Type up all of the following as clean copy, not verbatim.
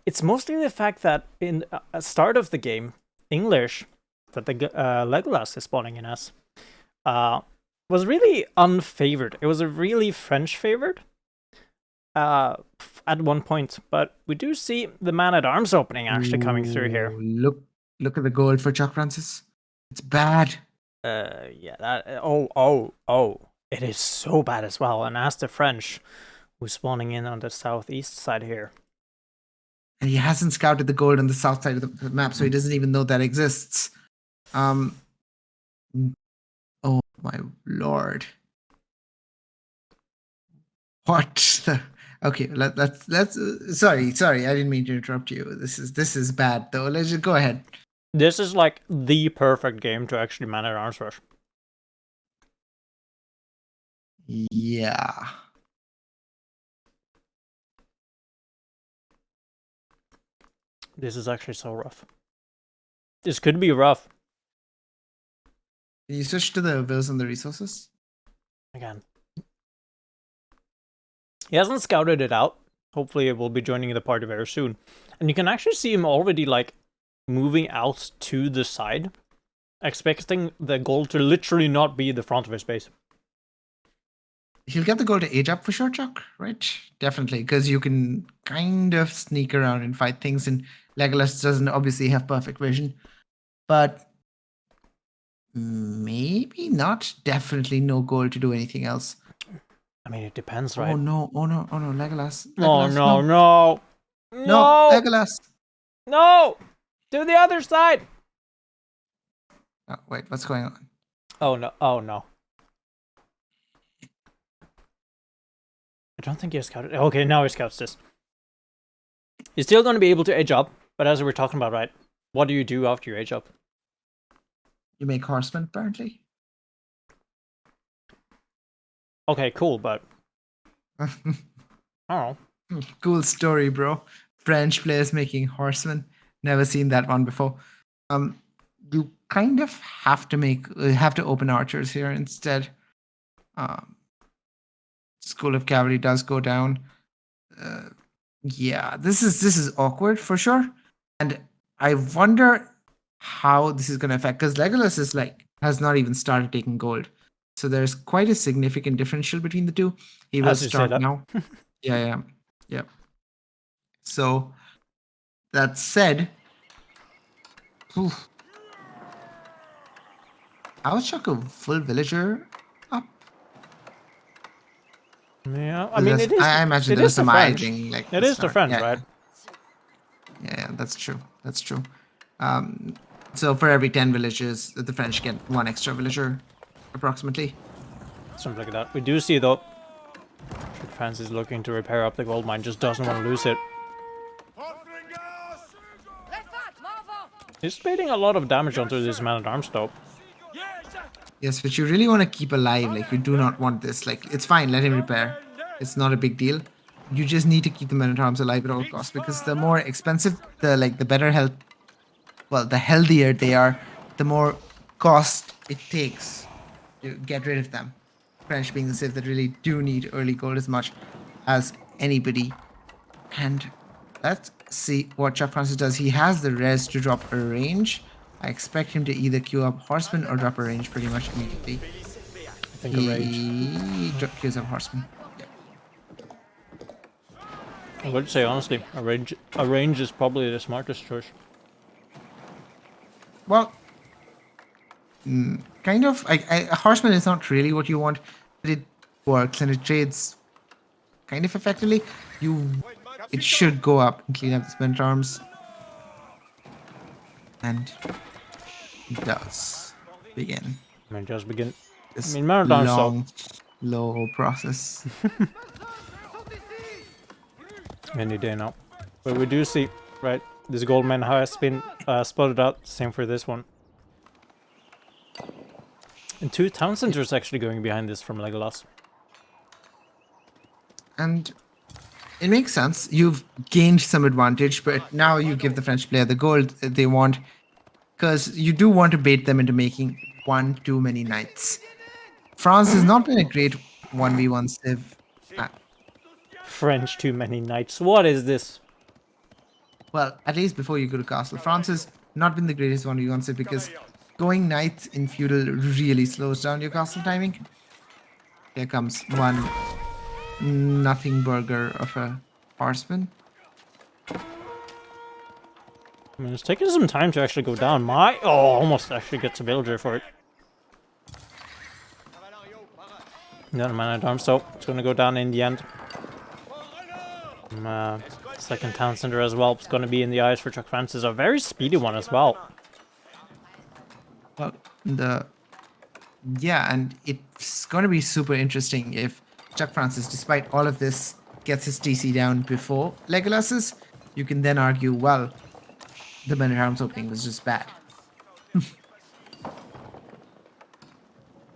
It's mostly the fact that in the start of the game, English, that the LegolaS is spawning in as, was really unfavored. It was a really French favored at one point, but we do see the man-at-arms opening actually coming through here. Look at the gold for Chuck Francis. It's bad. Yeah, that. Oh. It is so bad as well. And as the French, who's spawning in on the southeast side here. And he hasn't scouted the gold on the south side of the map, so he doesn't even know that exists. Oh my lord. What the? Okay, let's. Sorry, I didn't mean to interrupt you. This is bad though. Let's just go ahead. This is like the perfect game to actually man-at-arms rush. Yeah. This is actually so rough. This could be rough. Can you switch to the wills and the resources? Again. He hasn't scouted it out. Hopefully it will be joining the party very soon. And you can actually see him already like moving out to the side, expecting the goal to literally not be the front of his base. He'll get the goal to age up for sure, Chuck, right? Definitely, because you can kind of sneak around and fight things, and LegolaS doesn't obviously have perfect vision, but maybe not. Definitely no goal to do anything else. I mean, it depends, right? Oh no, LegolaS. No, LegolaS. No! To the other side! Oh, wait, what's going on? Oh no. I don't think he scouted. Okay, now he scouts this. He's still going to be able to edge up, but as we were talking about, right? What do you do after you edge up? You make horsemen, apparently. Okay, cool, but I don't know. Cool story, bro. French players making horsemen. Never seen that one before. You kind of have to open archers here instead. School of Cavalry does go down. Yeah, this is awkward for sure, and I wonder how this is going to affect, because LegolaS is has not even started taking gold, so there's quite a significant differential between the two. He will start now. Yeah. So that said, how is Chuck a full villager up? Yeah, I mean, I imagine there's some idling. It is the French, right? Yeah, that's true. So for every 10 villages, the French get 1 extra villager, approximately. Something like that. We do see, though, France is looking to repair up the gold mine, just doesn't want to lose it. He's spading a lot of damage onto this man-at-arms, though. Yes, but you really want to keep alive. You do not want this. It's fine, let him repair. It's not a big deal. You just need to keep the men-at-arms alive at all costs, because the more expensive, the better health, well, the healthier they are, the more cost it takes to get rid of them. French being the civ that really do need early gold as much as anybody. And let's see what Chuck Francis does. He has the res to drop a range. I expect him to either queue up horseman or drop a range pretty much immediately. I think a range. He queues up horseman. I would say honestly, a range is probably the smartest choice. Well, kind of. A horseman is not really what you want, but it works and it trades kind of effectively. It should go up and clean up the spent arms, and it does begin. I mean, just begin. This long, slow process. Any day now. But we do see, right, this gold man has been spotted out. Same for this one. And 2 town centers actually going behind this from LegolaS. And it makes sense. You've gained some advantage, but now you give the French player the gold they want, because you do want to bait them into making one too many knights. France has not been a great 1v1 civ. French too many knights. What is this? well, at least before you go to castle. France has not been the greatest one, you want to say, because going knight in feudal really slows down your castle timing. Here comes one nothing burger of a horseman. I mean, it's taking some time to actually go down. Almost actually gets a villager for it. Not a man-at-arms, so it's going to go down in the end. Second town center as well. It's going to be in the eyes for Chuck Francis. A very speedy one as well. Well, yeah, and it's going to be super interesting if Chuck Francis, despite all of this, gets his TC down before LegolaS's. You can then argue, well, the men-at-arms opening was just bad.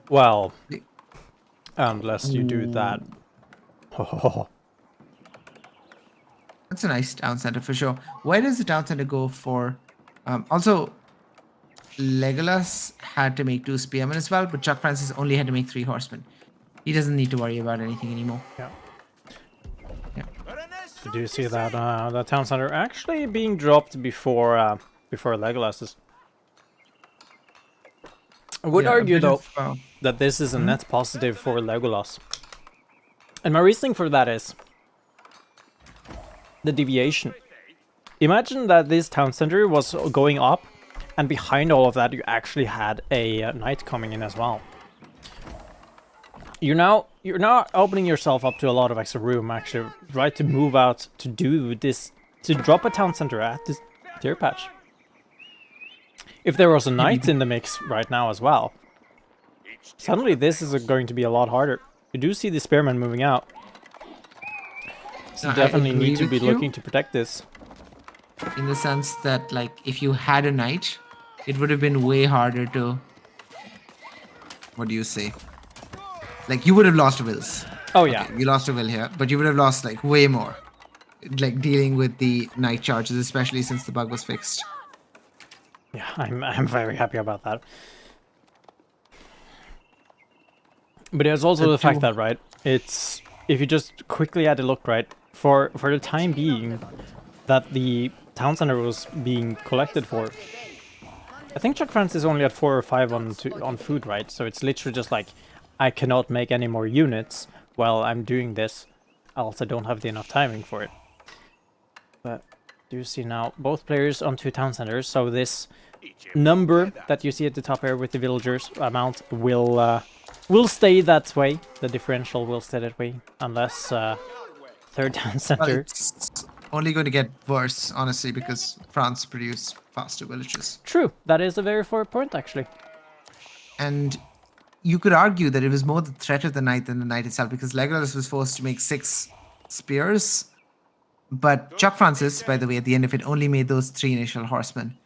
Well, unless you do that. That's a nice town center for sure. Where does the town center go for? Also, LegolaS had to make 2 spearmen as well, but Chuck Francis only had to make 3 horsemen. He doesn't need to worry about anything anymore. Yeah. Yeah. You do see that the town center actually being dropped before LegolaS's. I would argue though that this is a net positive for Legolas. And my reasoning for that is the deviation. Imagine that this town center was going up, and behind all of that you actually had a knight coming in as well. You're now opening yourself up to a lot of extra room, actually, right, to move out, to do this, to drop a town center at this tier patch. If there was a knight in the mix right now as well, suddenly this is going to be a lot harder. You do see the spearmen moving out. So you definitely need to be looking to protect this. In the sense that, like, if you had a knight, it would have been way harder to... What do you say? Like, you would have lost wills. Oh, yeah. Okay, you lost a will here, but you would have lost, like, way more. Like, dealing with the knight charges, especially since the bug was fixed. Yeah, I'm very happy about that. But there's also the fact that, right, it's... If you just quickly had a look, right, for the time being that the town center was being collected for, I think Chuck Francis only had 4 or 5 on food, right? So it's literally just like, I cannot make any more units while I'm doing this, else I don't have the enough timing for it. But do you see now both players on 2 town centers, so this number that you see at the top here with the villagers amount will stay that way. The differential will stay that way, unless third town center. Well, it's only going to get worse, honestly, because France produced faster villages. True, that is a very fair point, actually. And you could argue that it was more the threat of the knight than the knight itself, because Legolas was forced to make 6 spears. But Chuck Francis, by the way, at the end of it, only made those 3 initial horsemen.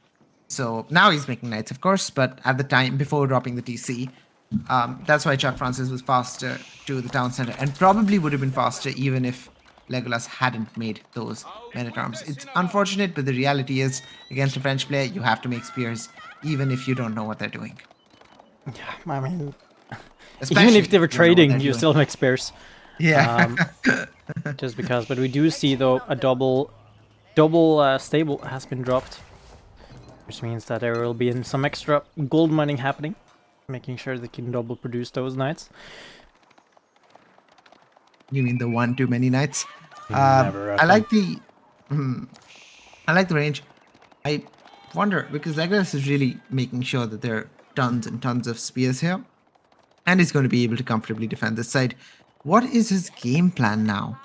So now he's making knights, of course, but at the time, before dropping the TC, that's why Chuck Francis was faster to the town center, and probably would have been faster even if LegolaS hadn't made those men-at-arms. It's unfortunate, but the reality is, against a French player, you have to make spears, even if you don't know what they're doing. Yeah, I mean, Especially even if they were trading, you still make spears. Yeah. Just because, but we do see though a double stable has been dropped, which means that there will be some extra gold mining happening, making sure they can double produce those knights. You mean the one too many knights? Never I like the range. I wonder, because Legolas is really making sure that there are tons and tons of spears here, and he's going to be able to comfortably defend this side. What is his game plan now?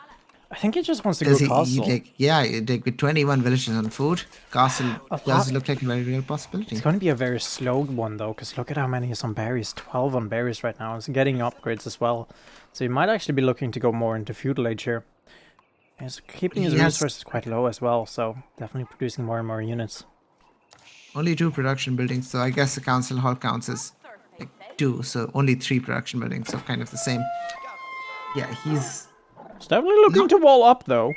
I think he just wants to go castle. Like with 21 villages on food, castle does look like a very real possibility. It's going to be a very slow one though, because look at how many is on berries. 12 on berries right now. It's getting upgrades as well. So he might actually be looking to go more into feudal age here. He's keeping his resources quite low as well, so definitely producing more and more units. Only 2 production buildings, so I guess the council hall counts as like 2, so only 3 production buildings, so kind of the same. Yeah, he's definitely looking to wall up though.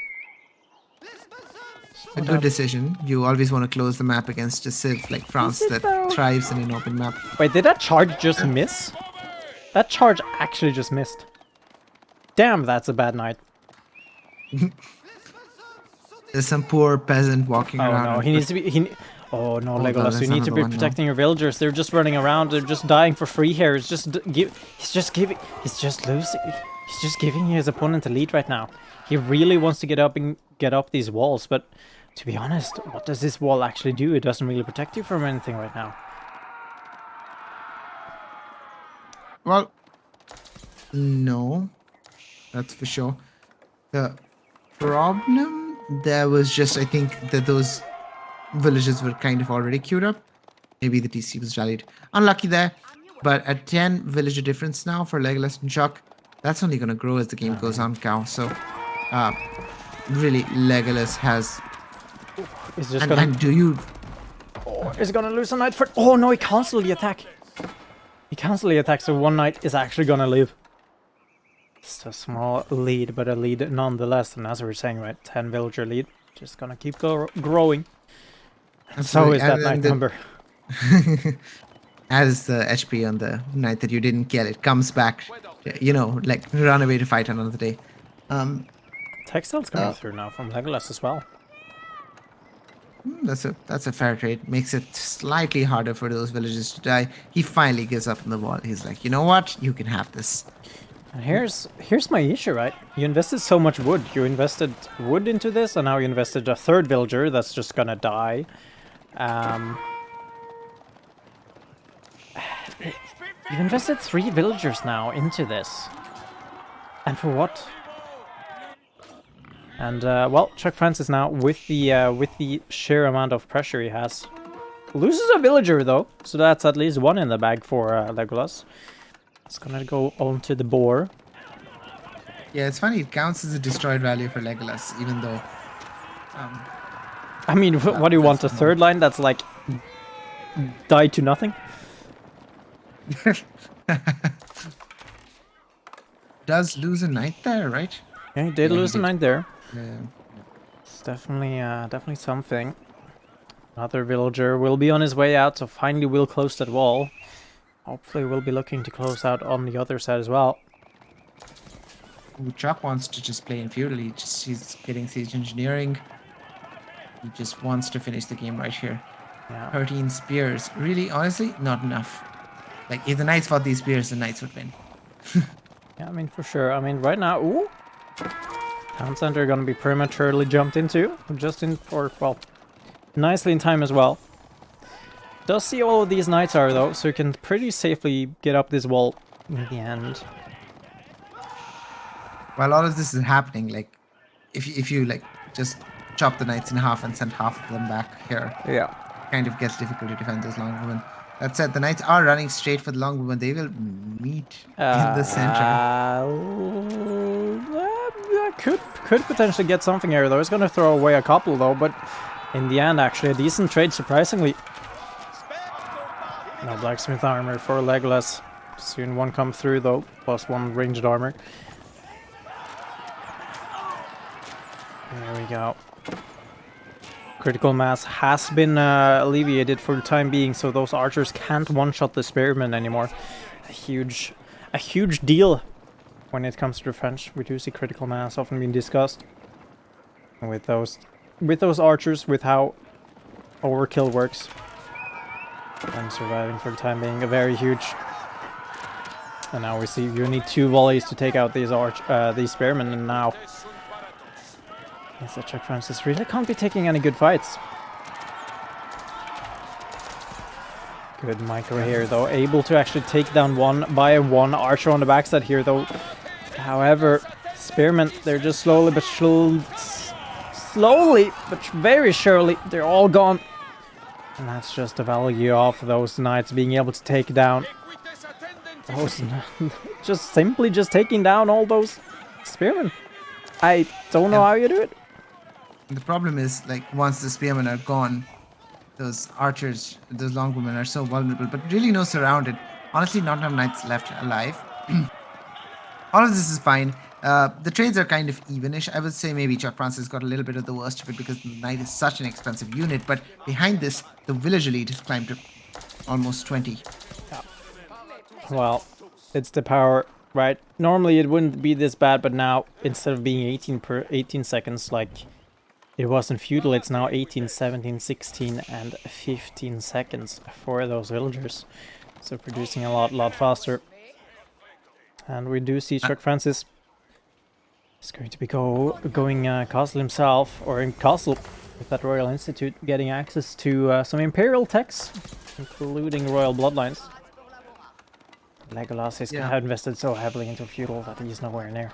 A good decision. You always want to close the map against a civ like France that thrives in an open map. Wait, did that charge just miss? That charge actually just missed. Damn, that's a bad night. There's some poor peasant walking Oh around. no, he needs to be. Oh no, Oh god, Legolas, you there's need to another be one now. protecting your villagers. They're just running around. They're just dying for free here. It's just He's just giving. He's just losing. He's just giving his opponent a lead right now. He really wants to get up these walls, but to be honest, what does this wall actually do? It doesn't really protect you from anything right now. Well, no, that's for sure. The problem there was just, I think that those villages were kind of already queued up. Maybe the TC was rallied. Unlucky there, but at 10 villager difference now for Legolas and Chuck, that's only going to grow as the game goes on, Cow. So, really, Legolas has. He's just gonna. And do you? Oh, he's gonna lose a knight for. Oh no, he cancelled the attack. He cancelled the attack, so one knight is actually gonna live. It's a small lead, but a lead nonetheless. And as we were saying, right, 10 villager lead, just gonna keep growing. And so is that knight number. As the HP on the knight that you didn't get, it comes back. You know, like run away to fight another day. Textile's coming through now from Legolas as well. That's a fair trade. Makes it slightly harder for those villagers to die. He finally gives up on the wall. He's like, you know what? You can have this. And here's my issue, right? You invested so much wood. You invested wood into this, and now you invested a third villager that's just gonna die. You've invested 3 villagers now into this. And for what? And, well, Chuck Francis now, with the sheer amount of pressure he has, loses a villager, though. So that's at least 1 in the bag for Legolas. It's gonna go on to the boar. Yeah, it's funny. It counts as a destroyed value for Legolas, even though... I mean, what do you want? A third line that's, like, die to nothing? Does lose a knight there, right? Yeah, he did lose a knight there. Yeah. It's definitely something. Another villager will be on his way out, so finally we'll close that wall. Hopefully we'll be looking to close out on the other side as well. Ooh, Chuck wants to just play in feudal. He's getting siege engineering. He just wants to finish the game right here. Yeah. 13 spears. Really, honestly, not enough. Like, if the knights fought these spears, the knights would win. Yeah, I mean, for sure. I mean, right now, ooh! Town center gonna be prematurely jumped into. Just in for, well, nicely in time as well. Does see all of these knights are, though, so you can pretty safely get up this wall in the end. While all of this is happening, like, if you like, just chop the knights in half and send half of them back here. Yeah. Kind of gets difficult to defend those longbowmen. That said, the knights are running straight for the longbowmen. They will meet in the center. Could potentially get something here, though. It's going to throw away a couple, though, but in the end, actually, a decent trade, surprisingly. No blacksmith armor for Legolas. Soon 1 come through, though, plus 1 ranged armor. There we go. Critical mass has been alleviated for the time being, so those archers can't one-shot the spearmen anymore. A huge deal when it comes to the French. We do see critical mass often being discussed with those archers, with how overkill works. And surviving for the time being, a very huge. And now we see you need 2 volleys to take out these spearmen, and now. Yes, that Chuck Francis really can't be taking any good fights. Good micro here, though. Able to actually take down 1 by 1 archer on the backside here, though. However, spearmen, they're just slowly but very surely, they're all gone. And that's just the value of those knights being able to take down those, just taking down all those spearmen. I don't know how you do it. The problem is, like, once the spearmen are gone, those archers, those longbowmen are so vulnerable, but really no surrounded. Honestly, not enough knights left alive. All of this is fine. The trades are kind of evenish. I would say maybe Chuck Francis got a little bit of the worst of it because the knight is such an expensive unit, but behind this, the village elite has climbed to almost 20. Yeah. Well, it's the power, right? Normally it wouldn't be this bad, but now, instead of being 18 seconds, like, it wasn't feudal. It's now 18, 17, 16, and 15 seconds for those villagers. So producing a lot faster. And we do see Chuck Francis is going to be going castle himself, or in castle with that Royal Institute, getting access to some Imperial techs, including Royal Bloodlines. LegolaS is have invested so heavily into feudal that he's nowhere near.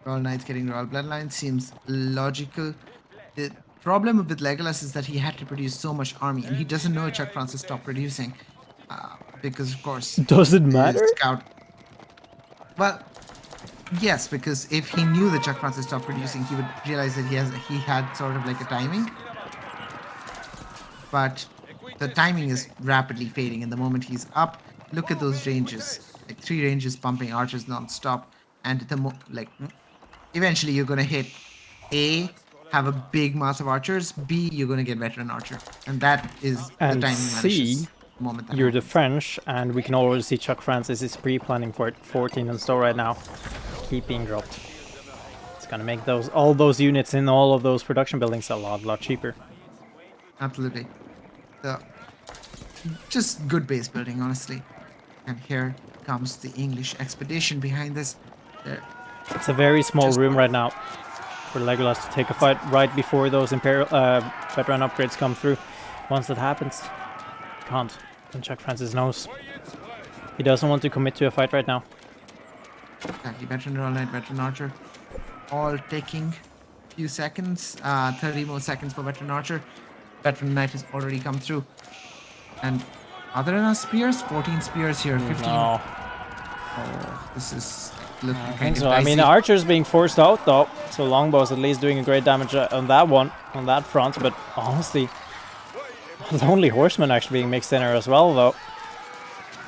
Royal Knights getting Royal Bloodline seems logical. The problem with LegolaS is that he had to produce so much army, and he doesn't know Chuck Francis stopped producing. Because, of course... Does it matter? Scout... Well, yes, because if he knew that Chuck Francis stopped producing, he would realize that he had sort of like a timing. But the timing is rapidly fading, and the moment he's up, look at those ranges. Like 3 ranges pumping archers non-stop, and eventually you're going to hit A, have a big mass of archers, B, you're going to get veteran archer. And that is and the timing C, moment you're the French, and we can already see Chuck Francis is pre-planning for it. 14 in store right now. Keep being dropped. It's going to make all those units in all of those production buildings a lot cheaper. Absolutely. So, just good base building, honestly. And here comes the English expedition behind this. It's a very small room right now for LegolaS to take a fight right before those Imperial veteran upgrades come through. Once that happens, can't. And Chuck Francis knows. He doesn't want to commit to a fight right now. Exactly. Veteran Royal Knight, Veteran Archer, all taking a few seconds. 30 more seconds for Veteran Archer. Veteran Knight has already come through. And other than our spears, 14 spears here, 15. No. Oh, this is looking I kind think of so. I mean, the archer's being forced out though, so longbow's at least doing a great damage on that one, on that front. But honestly, the only horseman actually being mixed in here as well though.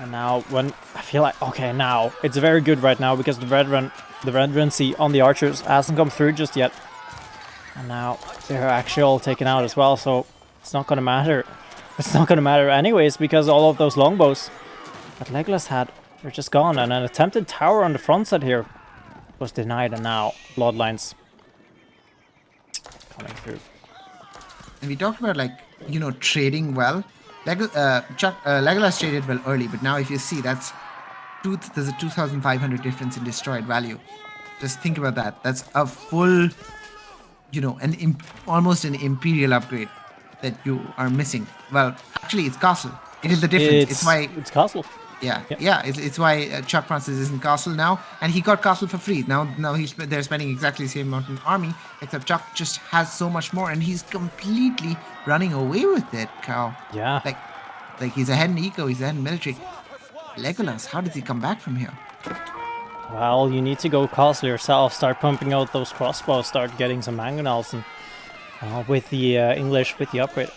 And now, when I feel like now it's very good right now because the veterancy on the archers hasn't come through just yet, and now they're actually all taken out as well. So it's not gonna matter. It's not gonna matter anyways because all of those longbows that LegolaS had. They're just gone, and an attempted tower on the front side here was denied, and now Bloodlines coming through. And we talked about trading well. LegolaS traded well early, but now if you see there's a 2,500 difference in destroyed value. Just think about that. That's a full, almost an imperial upgrade that you are missing. Well, actually, it's castle. It is the difference. It's castle. Yeah. It's why Chuck Francis is in castle now, and he got castle for free. Now they're spending exactly the same amount in army, except Chuck just has so much more, and he's completely running away with it. Cow. Yeah. Like he's ahead in eco, he's ahead in military. LegolaS, how does he come back from here? Well, you need to go castle yourself. Start pumping out those crossbows. Start getting some mangonels, and with the English, with the upgrade.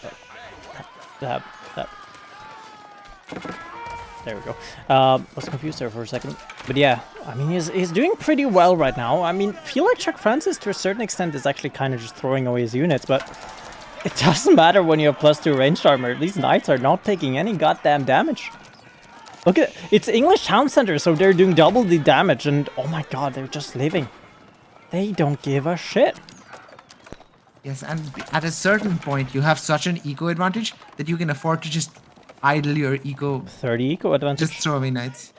There we go. Was confused there for a second. But yeah, I mean, he's doing pretty well right now. I mean, feel like Chuck Francis, to a certain extent, is actually kind of just throwing away his units, but it doesn't matter when you have +2 ranged armor. These knights are not taking any goddamn damage. Look at it. It's English town center, so they're doing double the damage, and oh my god, they're just living. They don't give a shit. Yes, and at a certain point, you have such an eco advantage that you can afford to just idle your eco. 30 eco advantage. Just throw away knights.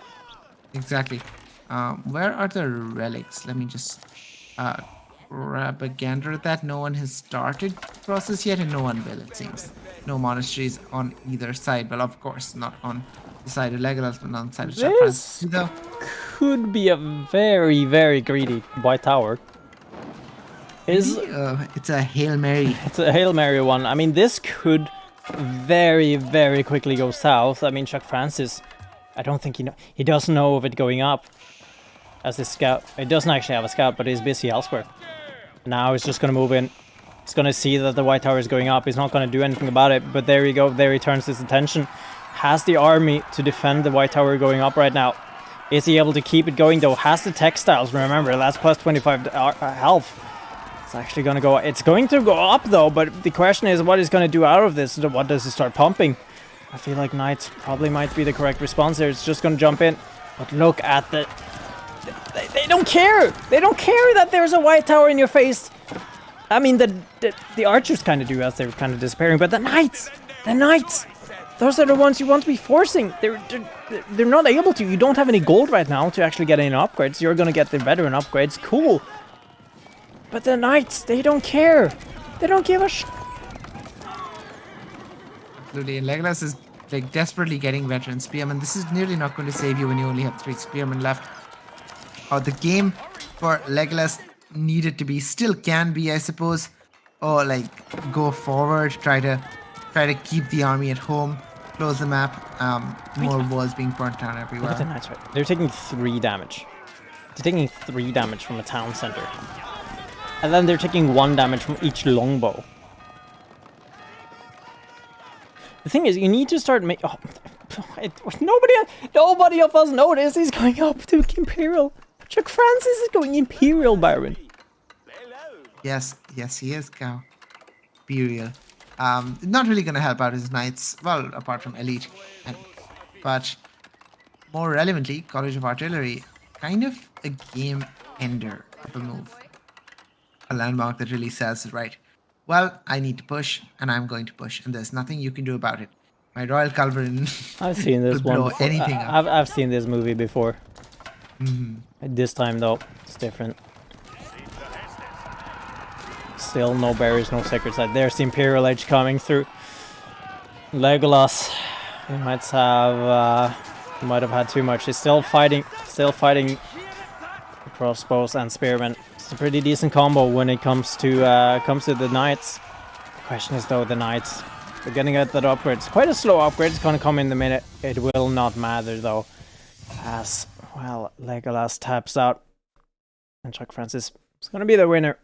Exactly. Where are the relics? Let me just grab a gander at that. No one has started the process yet, and no one will, it seems. No monasteries on either side. Well, of course, not on the side of LegolaS, but on the side of Chuck Francis. This could be a very, very greedy white tower. It's a Hail Mary. It's a Hail Mary one. I mean, this could very, very quickly go south. I mean, Chuck Francis, I don't think he doesn't know of it going up as his scout. He doesn't actually have a scout, but he's busy elsewhere. Now he's just going to move in. He's going to see that the white tower is going up. He's not going to do anything about it, but there you go. There he turns his attention. Has the army to defend the white tower going up right now. Is he able to keep it going though? Has the textiles, remember, that's plus 25 health. It's actually going to go... It's going to go up though, but the question is what he's going to do out of this. What does he start pumping? I feel like knights probably might be the correct response here. It's just going to jump in. But look at the... They don't care! They don't care that there's a white tower in your face! I mean, the archers kind of do as they're kind of disappearing, but the knights, those are the ones you want to be forcing. They're not able to. You don't have any gold right now to actually get any upgrades. You're gonna get the veteran upgrades, cool. But the knights, they don't care. They don't give a sh. Absolutely, and Legolas is like desperately getting veteran spearmen. This is nearly not going to save you when you only have 3 spearmen left. The game for Legolas needed to be, still can be, I suppose, or like go forward, try to keep the army at home, close the map. More walls being burnt down everywhere. Look at the knights, right? They're taking 3 damage. They're taking 3 damage from a town center, and then they're taking 1 damage from each longbow. The thing is, you need to start making. Oh, nobody of us noticed he's going up to Imperial. Chuck Francis is going Imperial, Baron. Yes, he is, Cow. Imperial. Not really gonna help out his knights. Well, apart from elite, but more relevantly, College of Artillery, kind of a game ender of a move. A landmark that really says it right. Well, I need to push, and I'm going to push, and there's nothing you can do about it. My Royal Culverin I've seen this one before. Anything up. I've seen this movie before. This time, though, it's different. Still no barriers, no sacred side. There's the Imperial Edge coming through. Legolas, he might have had too much. He's still fighting crossbows and spearmen. It's a pretty decent combo when it comes to the knights. The question is though, the knights, they're getting at that upgrade. It's quite a slow upgrade. It's gonna come in a minute. It will not matter though, as well. Legolas taps out, and Chuck Francis is gonna be the winner.